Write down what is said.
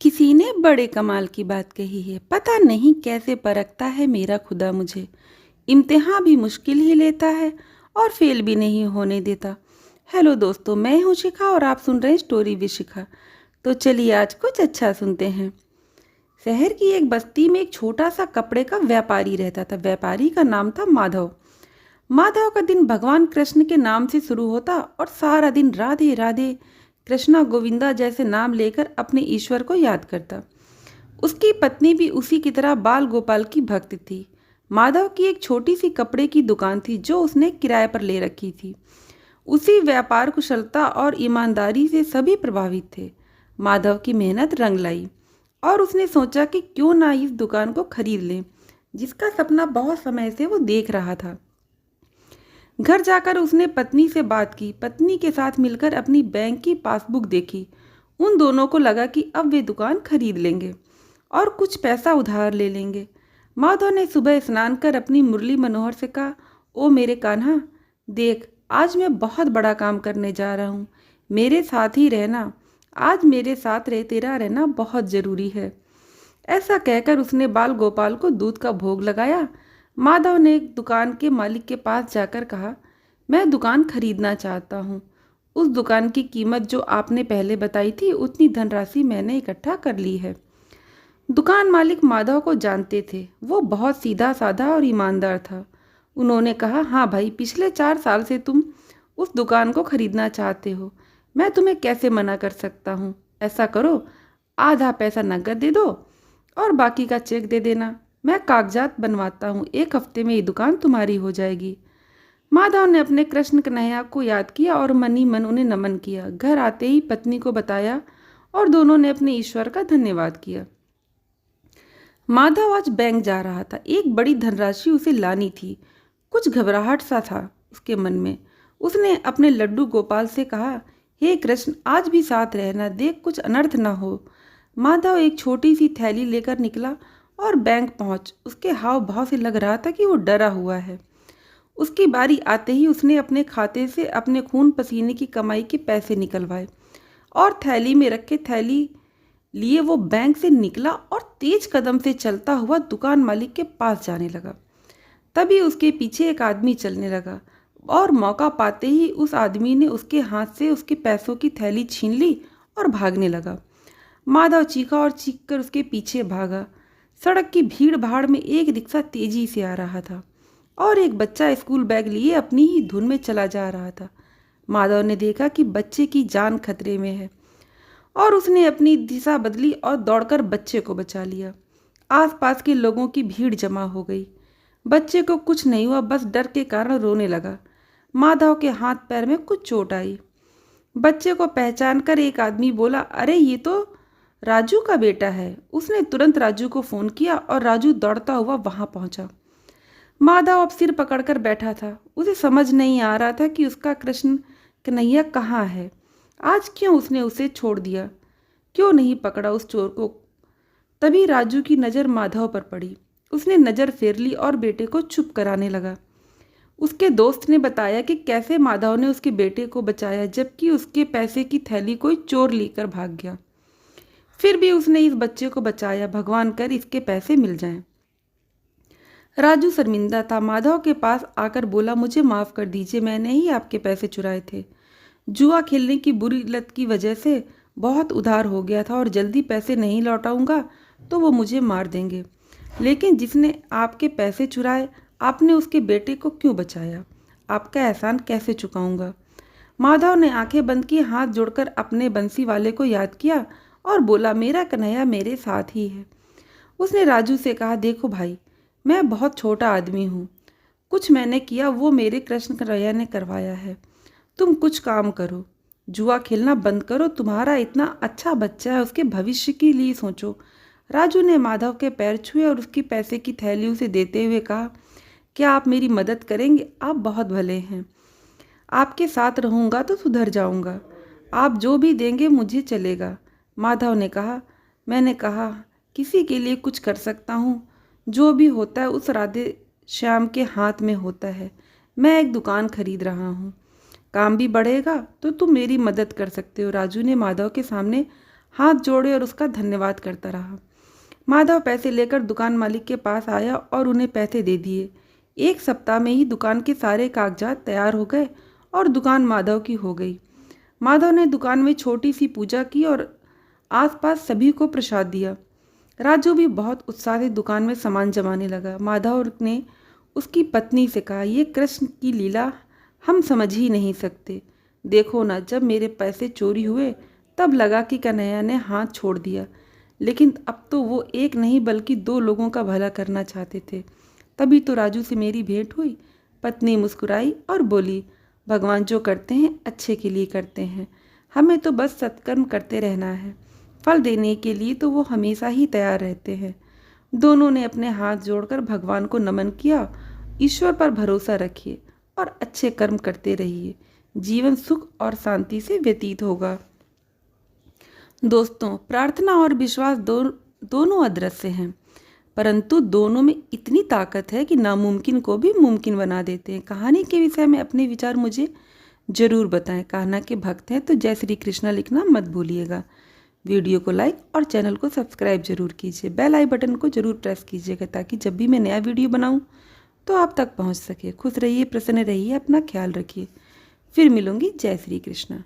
किसी ने बड़े कमाल की बात कही है। पता नहीं कैसे परखता है मेरा खुदा मुझे। इम्तिहान भी मुश्किल ही लेता है और फेल भी नहीं होने देता। हेलो दोस्तों, मैं हूँ शिखा और आप सुन रहे हैं स्टोरी विद शिखा। तो चलिए आज कुछ अच्छा सुनते हैं। शहर की एक बस्ती में एक छोटा सा कपड़े का व्यापारी रहता था। व्यापारी का नाम था माधव। माधव का दिन भगवान कृष्ण के नाम से शुरू होता और सारा दिन राधे राधे कृष्णा गोविंदा जैसे नाम लेकर अपने ईश्वर को याद करता। उसकी पत्नी भी उसी की तरह बाल गोपाल की भक्त थी। माधव की एक छोटी सी कपड़े की दुकान थी जो उसने किराए पर ले रखी थी। उसी व्यापार कुशलता और ईमानदारी से सभी प्रभावित थे। माधव की मेहनत रंग लाई और उसने सोचा कि क्यों ना इस दुकान को खरीद लें, जिसका सपना बहुत समय से वो देख रहा था। घर जाकर उसने पत्नी से बात की। पत्नी के साथ मिलकर अपनी बैंक की पासबुक देखी। उन दोनों को लगा कि अब वे दुकान खरीद लेंगे और कुछ पैसा उधार ले लेंगे। माधव ने सुबह स्नान कर अपनी मुरली मनोहर से कहा, ओ मेरे कान्हा, देख आज मैं बहुत बड़ा काम करने जा रहा हूँ। मेरे साथ ही रहना। आज मेरे साथ तेरा रहना बहुत ज़रूरी है। ऐसा कहकर उसने बाल गोपाल को दूध का भोग लगाया। माधव ने दुकान के मालिक के पास जाकर कहा, मैं दुकान खरीदना चाहता हूँ। उस दुकान की कीमत जो आपने पहले बताई थी उतनी धनराशि मैंने इकट्ठा कर ली है। दुकान मालिक माधव को जानते थे। वो बहुत सीधा साधा और ईमानदार था। उन्होंने कहा, हाँ भाई, पिछले 4 साल से तुम उस दुकान को खरीदना चाहते हो। मैं तुम्हें कैसे मना कर सकता हूँ। ऐसा करो, आधा पैसा नकद दे दो और बाकी का चेक दे देना। मैं कागजात बनवाता हूँ, 1 हफ्ते में ये दुकान तुम्हारी हो जाएगी। माधव ने अपने कृष्ण कन्हैया को याद किया और मनी मन उन्हें नमन किया। घर आते ही पत्नी को बताया और दोनों ने अपने ईश्वर का धन्यवाद किया। माधव आज बैंक जा रहा था। एक बड़ी धनराशि उसे लानी थी। कुछ घबराहट सा था उसके मन में। उसने अपने लड्डू गोपाल से कहा, हे कृष्ण, आज भी साथ रहना, देख कुछ अनर्थ न हो। माधव एक छोटी सी थैली लेकर निकला और बैंक पहुंच। उसके हाव भाव से लग रहा था कि वो डरा हुआ है। उसकी बारी आते ही उसने अपने खाते से अपने खून पसीने की कमाई के पैसे निकलवाए और थैली में रखे थैली लिए वो बैंक से निकला और तेज कदम से चलता हुआ दुकान मालिक के पास जाने लगा। तभी उसके पीछे एक आदमी चलने लगा और मौका पाते ही उस आदमी ने उसके हाथ से उसके पैसों की थैली छीन ली और भागने लगा। माधव चीखा और चीखकर उसके पीछे भागा। सड़क की भीड़ भाड़ में एक रिक्शा तेजी से आ रहा था और एक बच्चा स्कूल बैग लिए अपनी ही धुन में चला जा रहा था। माधव ने देखा कि बच्चे की जान खतरे में है और उसने अपनी दिशा बदली और दौड़कर बच्चे को बचा लिया। आसपास के लोगों की भीड़ जमा हो गई। बच्चे को कुछ नहीं हुआ, बस डर के कारण रोने लगा। माधव के हाथ पैर में कुछ चोट आई। बच्चे को पहचान कर एक आदमी बोला, अरे ये तो राजू का बेटा है। उसने तुरंत राजू को फ़ोन किया और राजू दौड़ता हुआ वहां पहुंचा। माधव अब सिर पकड़कर बैठा था। उसे समझ नहीं आ रहा था कि उसका कृष्ण कन्हैया कहाँ है। आज क्यों उसने उसे छोड़ दिया, क्यों नहीं पकड़ा उस चोर को। तभी राजू की नज़र माधव पर पड़ी। उसने नज़र फेर ली और बेटे को चुप कराने लगा। उसके दोस्त ने बताया कि कैसे माधव ने उसके बेटे को बचाया जबकि उसके पैसे की थैली कोई चोर लेकर भाग गया। फिर भी उसने इस बच्चे को बचाया। भगवान कर इसके पैसे मिल जाएं। राजू शर्मिंदा था। माधव के पास आकर बोला, मुझे माफ़ कर दीजिए, मैंने ही आपके पैसे चुराए थे। जुआ खेलने की बुरी लत की वजह से बहुत उधार हो गया था और जल्दी पैसे नहीं लौटाऊंगा तो वो मुझे मार देंगे। लेकिन जिसने आपके पैसे चुराए, आपने उसके बेटे को क्यों बचाया? आपका एहसान कैसे चुकाऊंगा? माधव ने आंखें बंद की, हाथ जोड़कर अपने बंसी वाले को याद किया और बोला, मेरा कन्हैया मेरे साथ ही है। उसने राजू से कहा, देखो भाई, मैं बहुत छोटा आदमी हूँ। कुछ मैंने किया वो मेरे कृष्ण कन्हैया ने करवाया है। तुम कुछ काम करो, जुआ खेलना बंद करो। तुम्हारा इतना अच्छा बच्चा है, उसके भविष्य के लिए सोचो। राजू ने माधव के पैर छुए और उसकी पैसे की थैली उसे देते हुए कहा, क्या आप मेरी मदद करेंगे? आप बहुत भले हैं। आपके साथ रहूँगा तो सुधर जाऊँगा। आप जो भी देंगे मुझे चलेगा। माधव ने कहा, मैंने कहा किसी के लिए कुछ कर सकता हूँ। जो भी होता है उस राधे श्याम के हाथ में होता है। मैं एक दुकान खरीद रहा हूँ, काम भी बढ़ेगा तो तुम मेरी मदद कर सकते हो। राजू ने माधव के सामने हाथ जोड़े और उसका धन्यवाद करता रहा। माधव पैसे लेकर दुकान मालिक के पास आया और उन्हें पैसे दे दिए। 1 सप्ताह में ही दुकान के सारे कागजात तैयार हो गए और दुकान माधव की हो गई। माधव ने दुकान में छोटी सी पूजा की और आसपास सभी को प्रसाद दिया। राजू भी बहुत उत्साह से दुकान में सामान जमाने लगा। माधव ने उसकी पत्नी से कहा, ये कृष्ण की लीला हम समझ ही नहीं सकते। देखो ना, जब मेरे पैसे चोरी हुए तब लगा कि कन्हैया ने हाथ छोड़ दिया, लेकिन अब तो वो एक नहीं बल्कि 2 लोगों का भला करना चाहते थे। तभी तो राजू से मेरी भेंट हुई। पत्नी मुस्कुराई और बोली, भगवान जो करते हैं अच्छे के लिए करते हैं, हमें तो बस सत्कर्म करते रहना है, फल देने के लिए तो वो हमेशा ही तैयार रहते हैं। दोनों ने अपने हाथ जोड़कर भगवान को नमन किया। ईश्वर पर भरोसा रखिए और अच्छे कर्म करते रहिए, जीवन सुख और शांति से व्यतीत होगा। दोस्तों, प्रार्थना और विश्वास दोनों अदृश्य हैं, परंतु दोनों में इतनी ताकत है कि नामुमकिन को भी मुमकिन बना देते हैं। कहानी के विषय में अपने विचार मुझे जरूर बताएं। कान्हा के भक्त हैं तो जय श्री कृष्णा लिखना मत भूलिएगा। वीडियो को लाइक और चैनल को सब्सक्राइब जरूर कीजिए। बेल आई बटन को जरूर प्रेस कीजिएगा ताकि जब भी मैं नया वीडियो बनाऊं तो आप तक पहुंच सके। खुश रहिए, प्रसन्न रहिए, अपना ख्याल रखिए। फिर मिलूंगी। जय श्री कृष्णा।